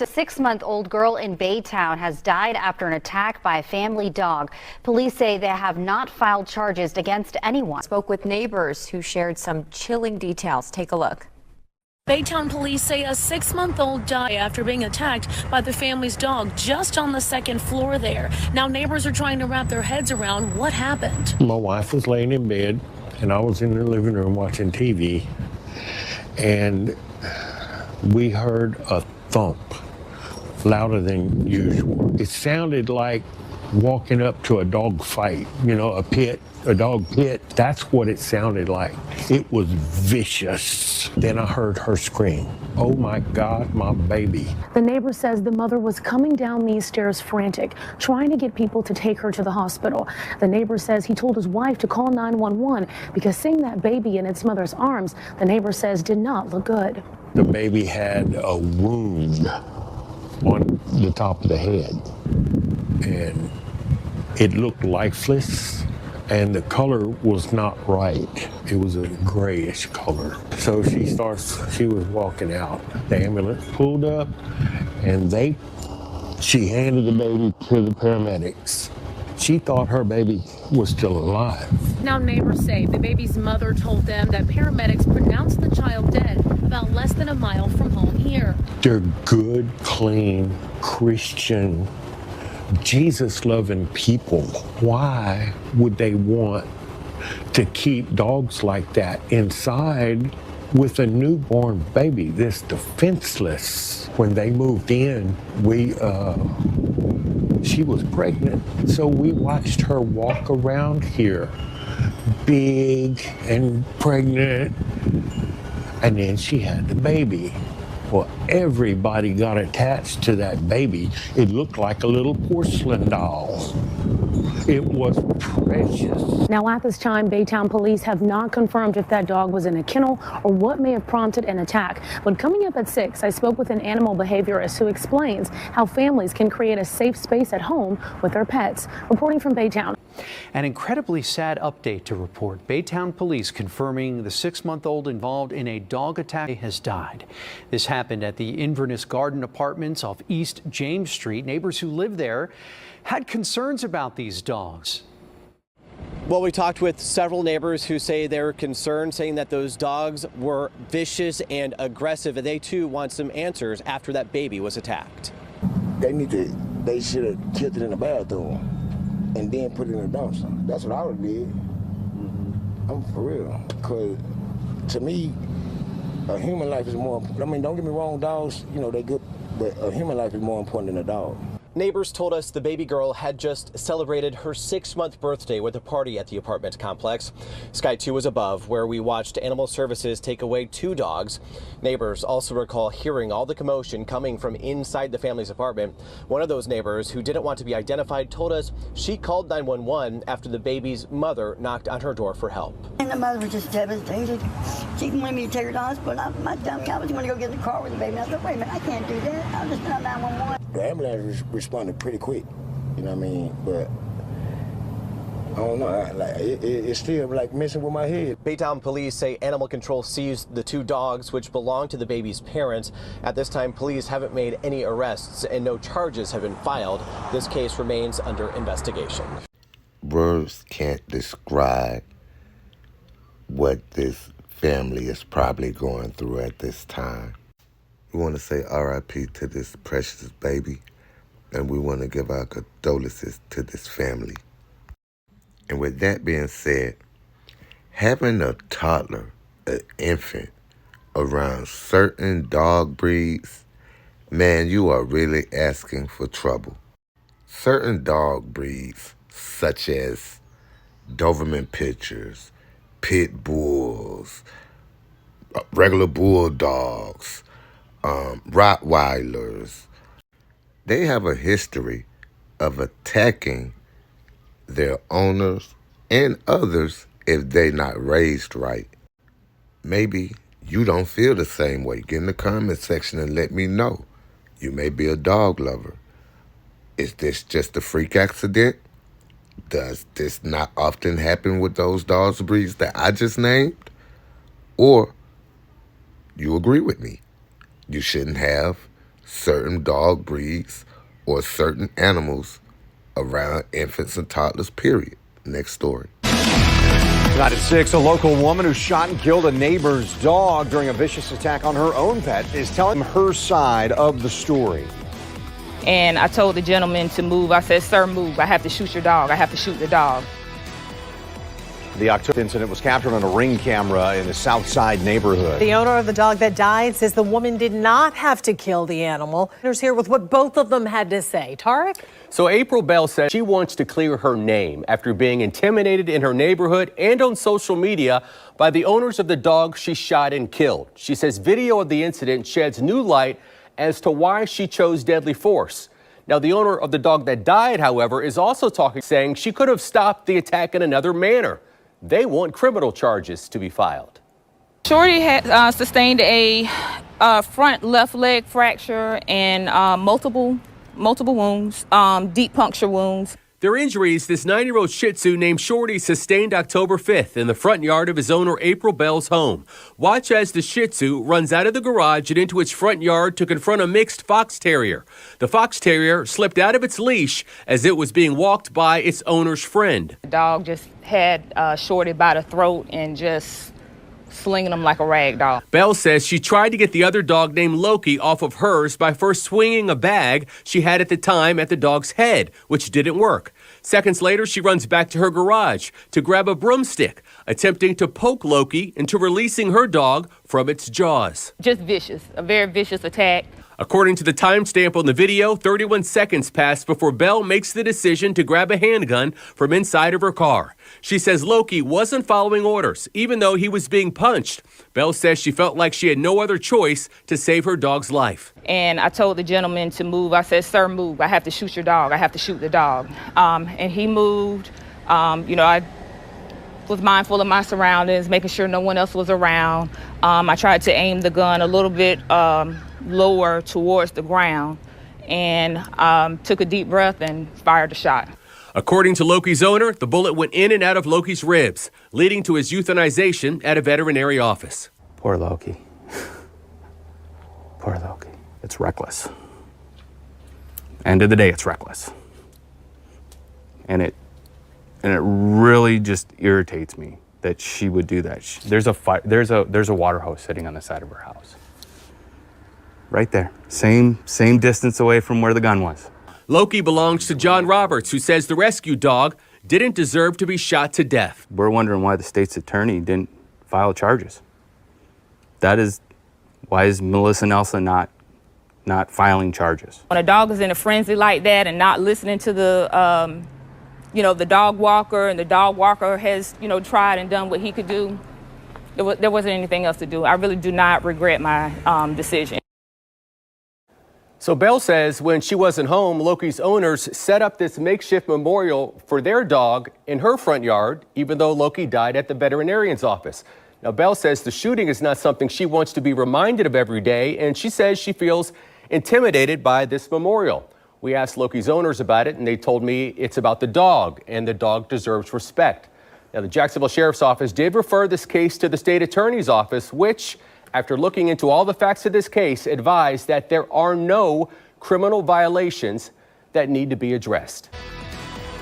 A 6-month-old girl in Baytown has died after an attack by a family dog. Police say they have not filed charges against anyone. Spoke with neighbors who shared some chilling details. Take a look. Baytown police say a 6-month-old died after being attacked by the family's dog just on the second floor there. Now neighbors are trying to wrap their heads around what happened. My wife was laying in bed and I was in the living room watching TV, and we heard a thump louder than usual. It sounded like walking up to a dog fight, a dog pit. That's what it sounded like. It was vicious. Then I heard her scream, "Oh my God, my baby." The neighbor says the mother was coming down these stairs frantic, trying to get people to take her to the hospital. The neighbor says he told his wife to call 911 because seeing that baby in its mother's arms, the neighbor says did not look good. The baby had a wound on the top of the head, and it looked lifeless, and the color was not right. It was a grayish color. So she was walking out. The ambulance pulled up, and she handed the baby to the paramedics. She thought her baby was still alive. Now neighbors say the baby's mother told them that paramedics pronounced the child dead about less than a mile from home here. They're good, clean, Christian, Jesus-loving people. Why would they want to keep dogs like that inside with a newborn baby, this defenseless? When they moved in, she was pregnant, so we watched her walk around here, big and pregnant, and then she had the baby. Well, everybody got attached to that baby. It looked like a little porcelain doll. It was precious. Now at this time, Baytown police have not confirmed if that dog was in a kennel or what may have prompted an attack. But coming up at 6, I spoke with an animal behaviorist who explains how families can create a safe space at home with their pets. Reporting from Baytown. An incredibly sad update to report. Baytown police confirming the 6-month-old involved in a dog attack has died. This happened at the Inverness Garden Apartments off East James Street. Neighbors who live there had concerns about these dogs. Well, we talked with several neighbors who say they're concerned, saying that those dogs were vicious and aggressive, and they too want some answers after that baby was attacked. They should have killed it in the bathroom and then put it in a dumpster. That's what I would have did. I'm for real. Because to me, a human life is more important. I mean, don't get me wrong, dogs, they're good, but a human life is more important than a dog. Neighbors told us the baby girl had just celebrated her 6-month birthday with a party at the apartment complex. Sky 2 was above, where we watched Animal Services take away 2 dogs. Neighbors also recall hearing all the commotion coming from inside the family's apartment. One of those neighbors, who didn't want to be identified, told us she called 911 after the baby's mother knocked on her door for help. And the mother was just devastated. She wanted me to take her to the hospital. My dummy, I was going to go get in the car with the baby. I said, wait a minute, I can't do that. I'll just dial 911. The ambulance responded pretty quick, you know what I mean? But I don't know, it's still like messing with my head. Baytown police say animal control seized the 2 dogs, which belong to the baby's parents. At this time, police haven't made any arrests and no charges have been filed. This case remains under investigation. Words can't describe what this family is probably going through at this time. We want to say R.I.P. to this precious baby, and we want to give our condolences to this family. And with that being said, having a toddler, an infant, around certain dog breeds, man, you are really asking for trouble. Certain dog breeds, such as Doberman Pinschers, Pit Bulls, regular bulldogs, Rottweilers, they have a history of attacking their owners and others if they're not raised right. Maybe you don't feel the same way. Get in the comment section and let me know. You may be a dog lover. Is this just a freak accident? Does this not often happen with those dog breeds that I just named? Or you agree with me? You shouldn't have certain dog breeds or certain animals around infants and toddlers, period. Next story. Tonight at 6, a local woman who shot and killed a neighbor's dog during a vicious attack on her own pet is telling her side of the story. And I told the gentleman to move. I said, "Sir, move. I have to shoot your dog. I have to shoot the dog." The October incident was captured on a Ring camera in the South Side neighborhood. The owner of the dog that died says the woman did not have to kill the animal. Here's here with what both of them had to say. Tarek? So April Bell says she wants to clear her name after being intimidated in her neighborhood and on social media by the owners of the dog she shot and killed. She says video of the incident sheds new light as to why she chose deadly force. Now, the owner of the dog that died, however, is also talking, saying she could have stopped the attack in another manner. They want criminal charges to be filed. Shorty had sustained a front left leg fracture and multiple wounds, deep puncture wounds. Their injuries, this 9-year-old Shih Tzu named Shorty sustained October 5th in the front yard of his owner April Bell's home. Watch as the Shih Tzu runs out of the garage and into its front yard to confront a mixed fox terrier. The fox terrier slipped out of its leash as it was being walked by its owner's friend. The dog just had Shorty by the throat and just slinging him like a rag doll. Bell says she tried to get the other dog named Loki off of hers by first swinging a bag she had at the time at the dog's head, which didn't work. Seconds later, she runs back to her garage to grab a broomstick, attempting to poke Loki into releasing her dog from its jaws. Just vicious, a very vicious attack. According to the timestamp on the video, 31 seconds passed before Bell makes the decision to grab a handgun from inside of her car. She says Loki wasn't following orders, even though he was being punched. Bell says she felt like she had no other choice to save her dog's life. And I told the gentleman to move. I said, "Sir, move. I have to shoot your dog. I have to shoot the dog." And he moved. I was mindful of my surroundings, making sure no one else was around. I tried to aim the gun a little bit lower towards the ground and took a deep breath and fired a shot. According to Loki's owner, the bullet went in and out of Loki's ribs, leading to his euthanization at a veterinary office. Poor Loki. Poor Loki. It's reckless. End of the day, it's reckless. And it really just irritates me that she would do that. There's a water hose sitting on the side of her house. Right there. Same distance away from where the gun was. Loki belongs to John Roberts, who says the rescue dog didn't deserve to be shot to death. We're wondering why the state's attorney didn't file charges. Why is Melissa Nelson not filing charges? When a dog is in a frenzy like that and not listening to the dog walker, and the dog walker has, tried and done what he could do, there wasn't anything else to do. I really do not regret my decision. So Bell says when she wasn't home, Loki's owners set up this makeshift memorial for their dog in her front yard, even though Loki died at the veterinarian's office. Now, Bell says the shooting is not something she wants to be reminded of every day, and she says she feels intimidated by this memorial. We asked Loki's owners about it, and they told me it's about the dog, and the dog deserves respect. Now, the Jacksonville Sheriff's Office did refer this case to the state attorney's office, which, after looking into all the facts of this case, advised that there are no criminal violations that need to be addressed.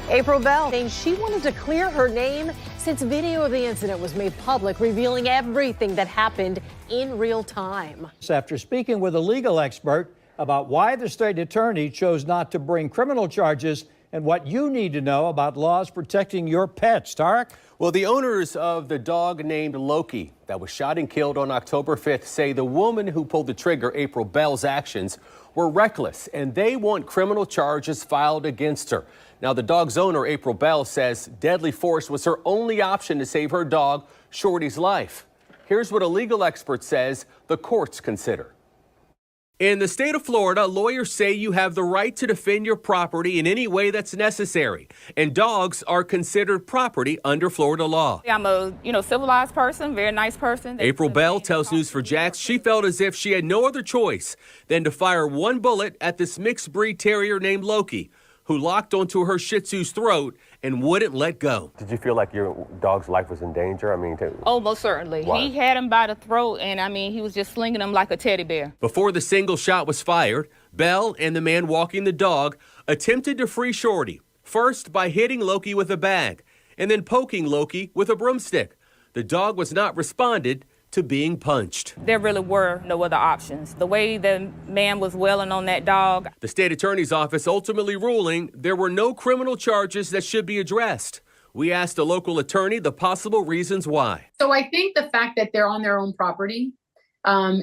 April Bell saying she wanted to clear her name since video of the incident was made public, revealing everything that happened in real time. After speaking with a legal expert about why the state attorney chose not to bring criminal charges and what you need to know about laws protecting your pets. Tarek? Well, the owners of the dog named Loki that was shot and killed on October 5th say the woman who pulled the trigger, April Bell's actions, were reckless, and they want criminal charges filed against her. Now, the dog's owner, April Bell, says deadly force was her only option to save her dog, Shorty's life. Here's what a legal expert says the courts consider. In the state of Florida, lawyers say you have the right to defend your property in any way that's necessary, and dogs are considered property under Florida law. I'm a, civilized person, very nice person. April Bell tells News4Jax she felt as if she had no other choice than to fire one bullet at this mixed breed terrier named Loki, who locked onto her Shih Tzu's throat and wouldn't let go. Did you feel like your dog's life was in danger? I mean, Oh, most certainly. Why? He had him by the throat, and I mean, he was just slinging him like a teddy bear. Before the single shot was fired, Belle and the man walking the dog attempted to free Shorty, first by hitting Loki with a bag and then poking Loki with a broomstick. The dog was not responded to being punched. There really were no other options. The way the man was wailing on that dog. The state attorney's office ultimately ruling there were no criminal charges that should be addressed. We asked a local attorney the possible reasons why. So I think the fact that they're on their own property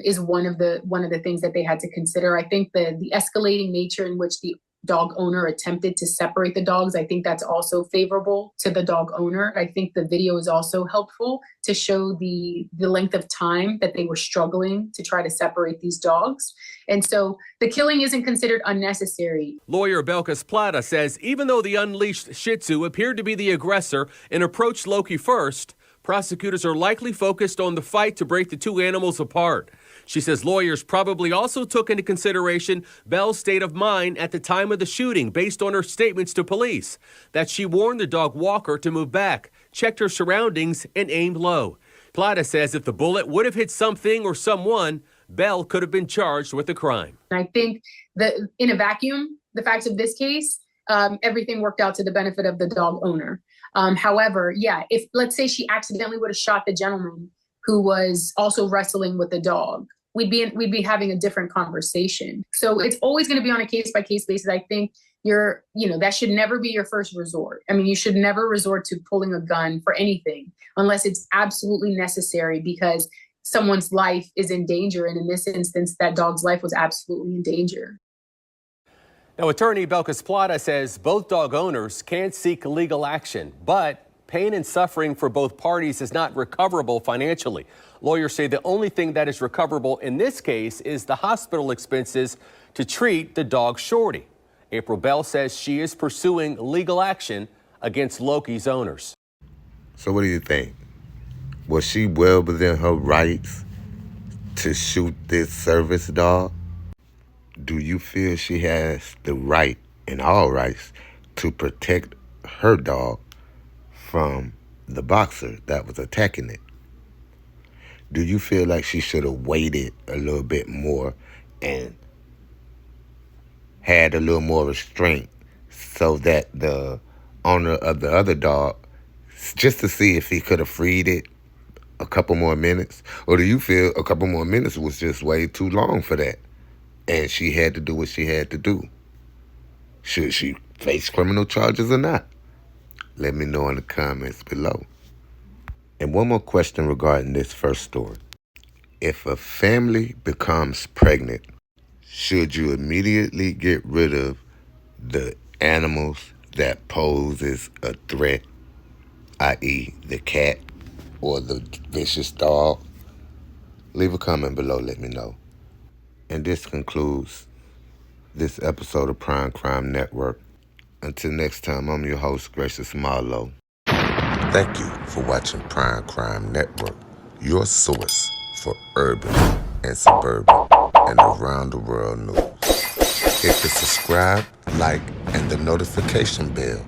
is one of the things that they had to consider. I think the escalating nature in which the dog owner attempted to separate the dogs, I think that's also favorable to the dog owner. I think the video is also helpful to show the length of time that they were struggling to try to separate these dogs. And so the killing isn't considered unnecessary. Lawyer Belkis Plata says even though the unleashed Shih Tzu appeared to be the aggressor and approached Loki first, prosecutors are likely focused on the fight to break the two animals apart. She says lawyers probably also took into consideration Belle's state of mind at the time of the shooting based on her statements to police, that she warned the dog walker to move back, checked her surroundings, and aimed low. Plata says if the bullet would have hit something or someone, Belle could have been charged with the crime. I think that in a vacuum, the facts of this case, everything worked out to the benefit of the dog owner. However, yeah, if let's say she accidentally would have shot the gentleman who was also wrestling with the dog, we'd be having a different conversation. So it's always going to be on a case by case basis. I think that should never be your first resort. I mean, you should never resort to pulling a gun for anything unless it's absolutely necessary because someone's life is in danger. And in this instance, that dog's life was absolutely in danger. Now, attorney Belkis Plata says both dog owners can seek legal action, but pain and suffering for both parties is not recoverable financially. Lawyers say the only thing that is recoverable in this case is the hospital expenses to treat the dog Shorty. April Bell says she is pursuing legal action against Loki's owners. So what do you think? Was she well within her rights to shoot this service dog? Do you feel she has the right and all rights to protect her dog from the boxer that was attacking it? Do you feel like she should have waited a little bit more and had a little more restraint so that the owner of the other dog, just to see if he could have freed it a couple more minutes? Or do you feel a couple more minutes was just way too long for that? And she had to do what she had to do. Should she face criminal charges or not? Let me know in the comments below. And one more question regarding this first story. If a family becomes pregnant, should you immediately get rid of the animals that poses a threat, i.e. the cat or the vicious dog? Leave a comment below, let me know. And this concludes this episode of Prime Crime Network. Until next time, I'm your host, Gracious Marlowe. Thank you for watching Prime Crime Network, your source for urban and suburban and around the world news. Hit the subscribe, like, and the notification bell